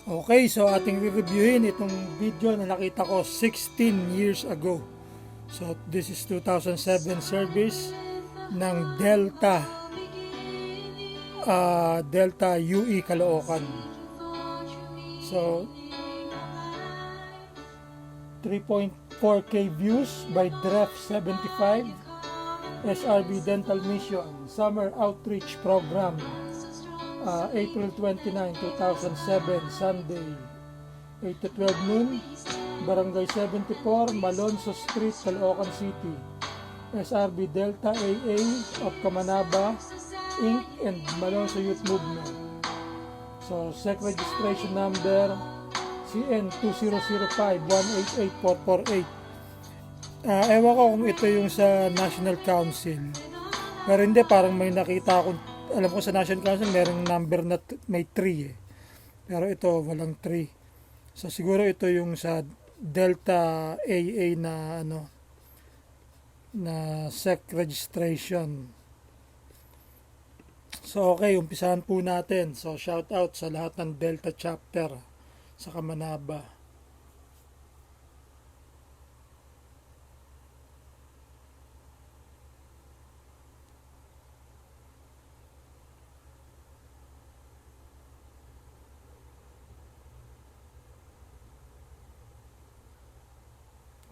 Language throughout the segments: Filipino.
Okay, so ating re-reviewin itong video na nakita ko 16 years ago. So this is 2007 service ng Delta UE Caloocan. So 3.4K views by DREF 75, SRB Dental Mission Summer Outreach Program, April 29, 2007, Sunday, 8 to 12 noon, Barangay 74, Malonzo Street, Caloocan City. SRB Delta AA of Kamanaba, Inc. and Malonzo Youth Movement. So, SEC registration number CN 2005-188448. Ewan ko kung ito yung sa National Council. Pero hindi, parang may nakita akong, alam ko sa National Council merong number na may 3 eh. Pero ito walang 3. So siguro ito yung sa Delta AA na na SEC registration. So okay, umpisahan po natin. So shout out sa lahat ng Delta chapter sa Kamanaba.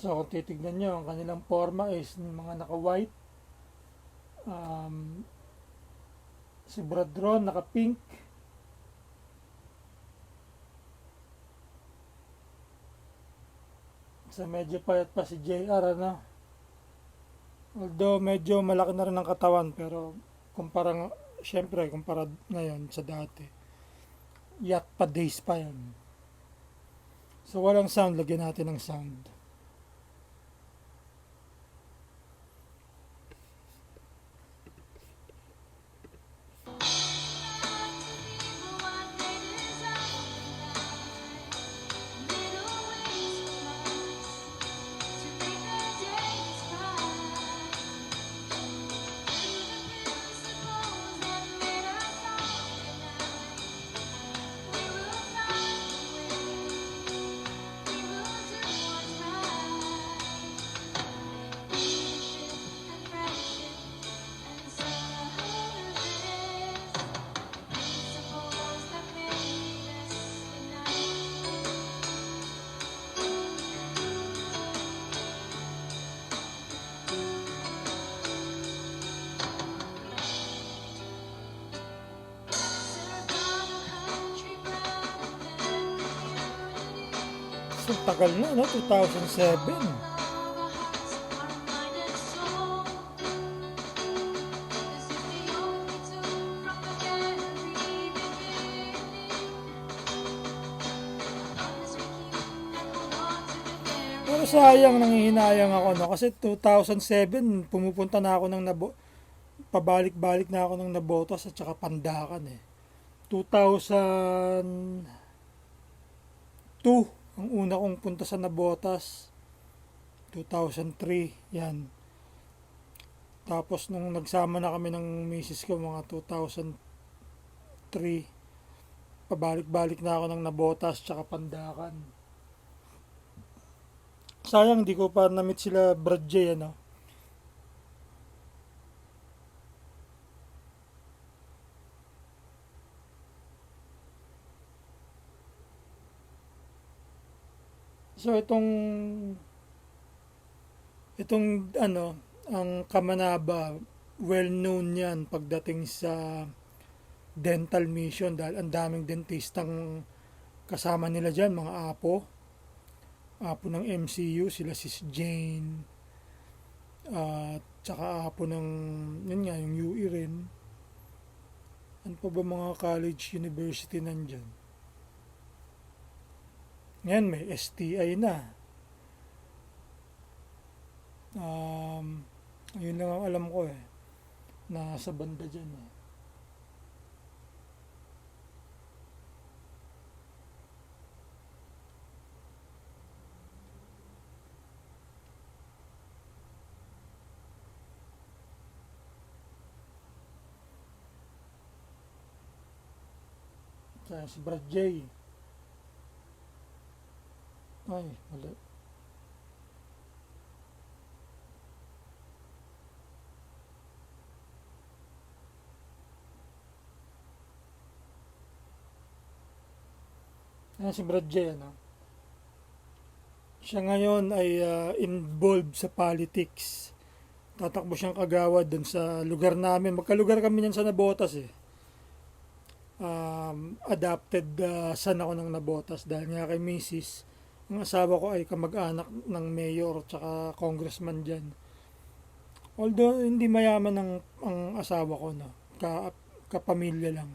So kung titignan nyo, ang kanilang forma is mga naka-white. Si Bradron naka-pink. So medyo payat pa si JR Although medyo malaki na rin ang katawan, pero kumpara ngayon sa dati. Yacht pa days pa yan. So walang sound, lagyan natin ng sound. So, tagal na, 2007. Pero sayang, nangihinayang ako, Kasi 2007, pumupunta na ako pabalik-balik na ako ng Nabotas at saka Pandakan, 2002, ang una kong punta sa Nabotas. 2003, yan. Tapos nung nagsama na kami ng misis ko mga 2003, pabalik-balik na ako ng Nabotas tsaka Pandakan. Sayang di ko pa na-meet sila Brad J, So ang Kamanaba, well known yan pagdating sa dental mission dahil ang daming dentistang kasama nila dyan, mga apo ng MCU, sila Sis Jane, tsaka apo ng yun nga, yung UE rin. Ano pa ba mga college, university nandyan? Ngayon may STI na. Yun lang ang alam ko nasa banda dyan Si Brad J. Ay, mali. Ayan si Brad J, ano? Siya ngayon ay involved sa politics. Tatakbo siyang kagawad dun sa lugar namin. Magkalugar kami niyan sa Nabotas eh. Adopted son ako ng Nabotas dahil nga kay Mrs. Ang asawa ko ay kamag-anak ng mayor tsaka congressman dyan. Although hindi mayaman ang asawa ko, no? Kapamilya lang.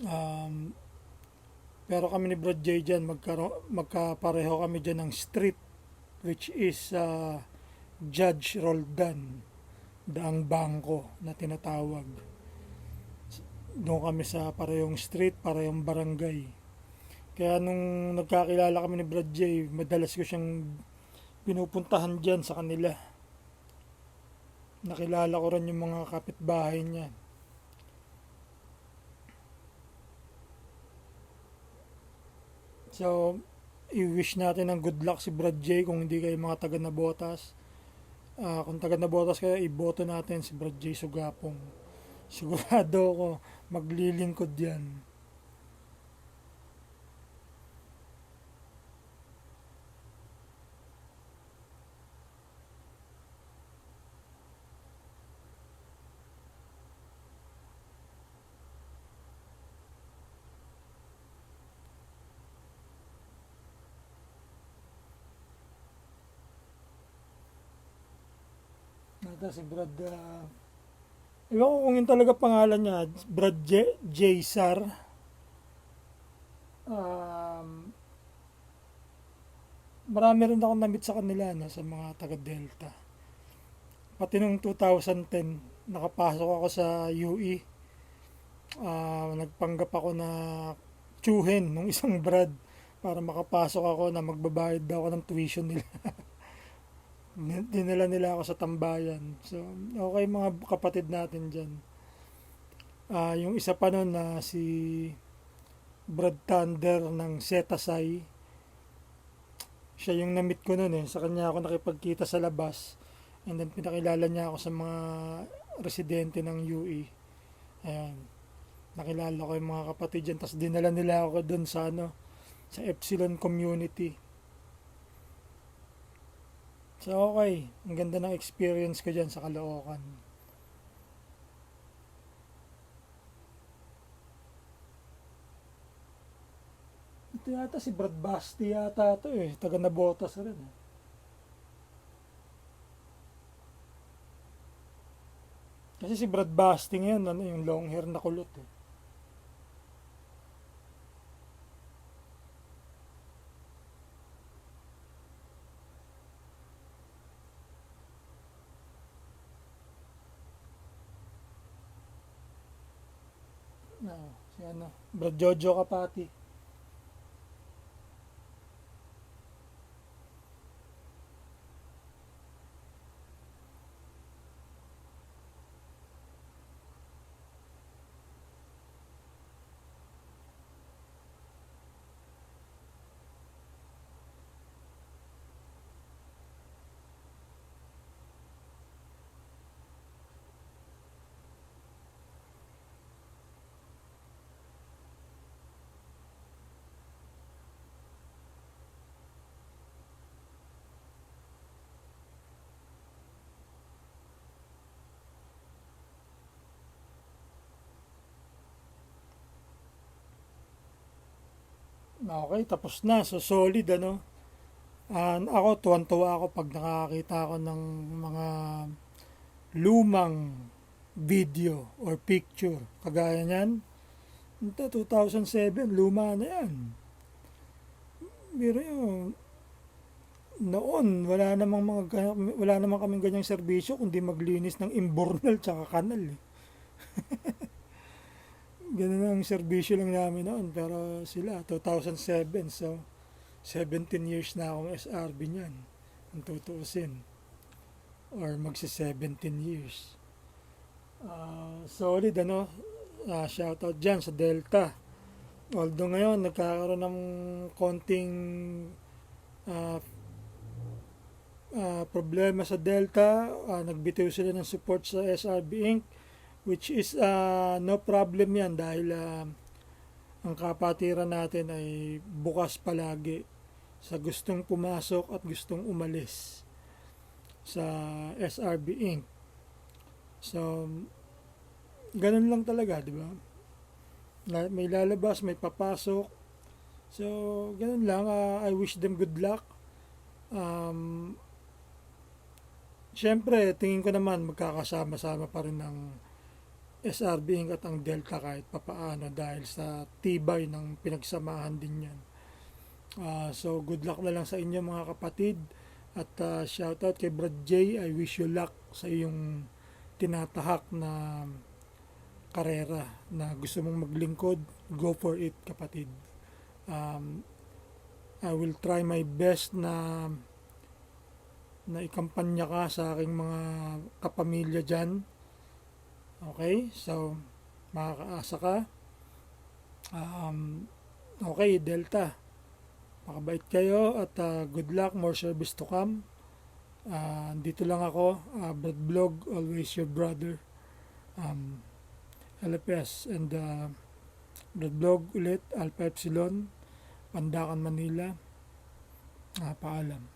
Um, pero kami ni Brad J dyan, magkapareho kami dyan ng street, which is Judge Roldan, Daang Bangko na tinatawag. Doon kami sa parehong street, parehong barangay. Kaya nung nagkakilala kami ni Brad J, madalas ko siyang pinupuntahan dyan sa kanila. Nakilala ko rin yung mga kapitbahay niya. So, i-wish natin ng good luck si Brad J kung hindi kayo mga taga Nabotas. Kung taga Nabotas kayo, iboto natin si Brad J Sugapong. Sigurado ko maglilingkod yan. Nata si Brad, ewan ko kung yun talaga pangalan niya, Brad J. Sar. Um, Marami rin ako namit sa kanila na sa mga taga Delta. Pati nung 2010, nakapasok ako sa UE. Nagpanggap ako na tsuhin nung isang Brad para makapasok ako na magbabayad daw ako ng tuition nila. Dinala nila ako sa tambayan. So, okay mga kapatid natin dyan. Yung isa pa nun na si Brad Thunder ng Setasay, siya yung namit ko nun eh. Sa kanya ako nakipagkita sa labas. And then pinakilala niya ako sa mga residente ng UE. Ayan. Nakilala ko yung mga kapatid dyan. Tapos dinala nila ako dun sa sa Epsilon community. So okay, ang ganda ng experience ko dyan sa Caloocan. Ito yata si Brad Basti yata ito eh, taga Nabotas rin eh. Kasi si Brad Basti ngayon, yung long hair na kulot eh. Si Brad Jojo Kapati. Okay, tapos na. So solid ano. Ako, tuwan-tuwa ako pag nakakita ako ng mga lumang video or picture. Kagaya niyan, ito 2007, luma na yan. Pero yun, noon, wala namang kaming ganyang serbisyo kundi maglinis ng imbornal tsaka kanal eh. Ganun ang serbisyo lang namin noon. Pero sila, 2007. So, 17 years na akong SRB niyan. Kung tutuusin. Or magsi 17 years. Solid ano. Shoutout dyan sa Delta. Although ngayon nagkakaroon ng konting ah, problema sa Delta, nagbitiw sila ng support sa SRB Inc. Which is no problem yan dahil ang kapatiran natin ay bukas palagi sa gustong pumasok at gustong umalis sa SRB Inc. So, ganun lang talaga, di ba? May lalabas, may papasok. So, ganun lang. I wish them good luck. Um, Siyempre, tingin ko naman magkakasama-sama pa rin ng SRB Inc. at ang Delta kahit papaano dahil sa tibay ng pinagsamahan din yan. So, good luck na lang sa inyo mga kapatid. At shoutout kay Brad J. I wish you luck sa iyong tinatahak na karera na gusto mong maglingkod. Go for it, kapatid. Um, I will try my best na ikampanya ka sa aking mga kapamilya dyan. Okay? So, makakaasa ka. Okay, Delta. Makabait kayo at good luck. More service to come. Dito lang ako. Brad Vlog, always your brother. LFS and Brad Vlog ulit. Alpha Epsilon. Pandakan, Manila. Paalam.